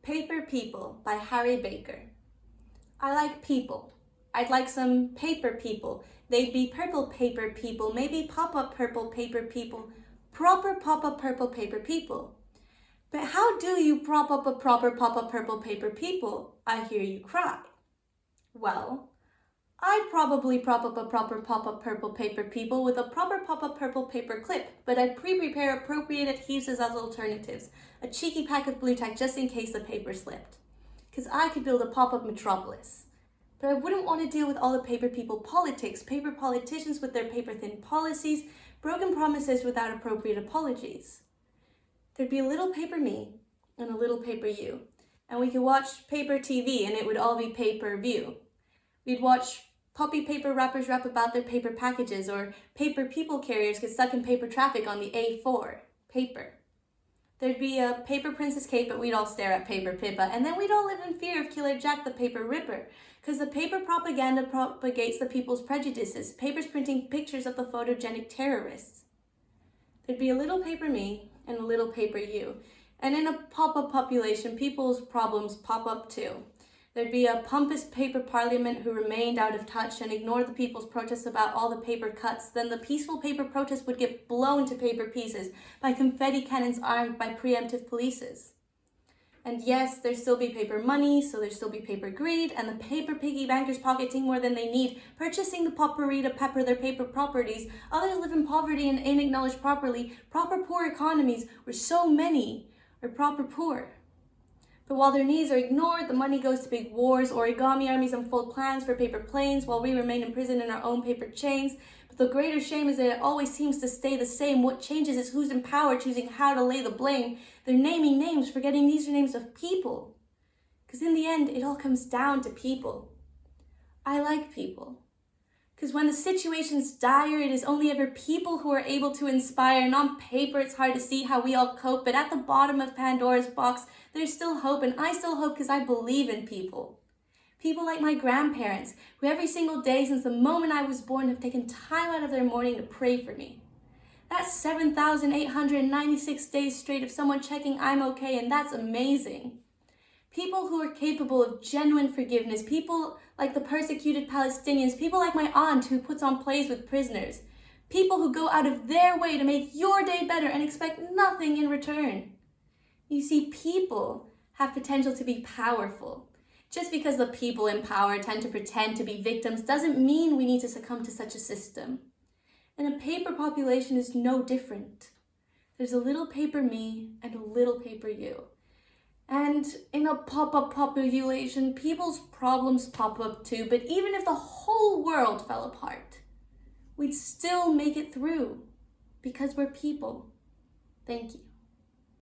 Paper People by Harry Baker. I like people. I'd like some paper people. They'd be purple paper people, maybe pop-up purple paper people, proper pop-up purple paper people. But how do you prop up a proper pop-up purple paper people? I hear you cry. Well, I'd probably prop up a proper pop-up purple paper people with a proper pop-up purple paper clip, but I'd pre-prepare appropriate adhesives as alternatives, a cheeky pack of blue tack just in case the paper slipped. Because I could build a pop-up metropolis. But I wouldn't want to deal with all the paper people politics, paper politicians with their paper-thin policies, broken promises without appropriate apologies. There'd be a little paper me and a little paper you, and we could watch paper TV and it would all be pay-per-view. We'd watch puppy paper rappers rap about their paper packages, or paper people carriers get stuck in paper traffic on the A4, paper. There'd be a paper Princess Kate, but we'd all stare at paper Pippa, and then we'd all live in fear of Killer Jack the Paper Ripper, because the paper propaganda propagates the people's prejudices, papers printing pictures of the photogenic terrorists. There'd be a little paper me and a little paper you, and in a pop-up population, people's problems pop up too. There'd be a pompous paper parliament who remained out of touch and ignored the people's protests about all the paper cuts. Then the peaceful paper protest would get blown to paper pieces by confetti cannons armed by preemptive polices. And yes, there'd still be paper money, so there'd still be paper greed, and the paper piggy bankers pocketing more than they need, purchasing the potpourri to pepper their paper properties. Others live in poverty and ain't acknowledged properly. Proper poor economies where so many are proper poor. But while their needs are ignored, the money goes to big wars, origami armies unfold plans for paper planes while we remain imprisoned in our own paper chains. But the greater shame is that it always seems to stay the same. What changes is who's in power choosing how to lay the blame. They're naming names, forgetting these are names of people. Because in the end, it all comes down to people. I like people. Because when the situation's dire, it is only ever people who are able to inspire. And on paper, it's hard to see how we all cope. But at the bottom of Pandora's box, there's still hope. And I still hope because I believe in people. People like my grandparents, who every single day since the moment I was born have taken time out of their morning to pray for me. That's 7,896 days straight of someone checking I'm okay, and that's amazing. People who are capable of genuine forgiveness, people like the persecuted Palestinians, people like my aunt who puts on plays with prisoners, people who go out of their way to make your day better and expect nothing in return. You see, people have potential to be powerful. Just because the people in power tend to pretend to be victims doesn't mean we need to succumb to such a system. And a paper population is no different. There's a little paper me and a little paper you. And in a pop-up population, people's problems pop up too, but even if the whole world fell apart, we'd still make it through because we're people. Thank you.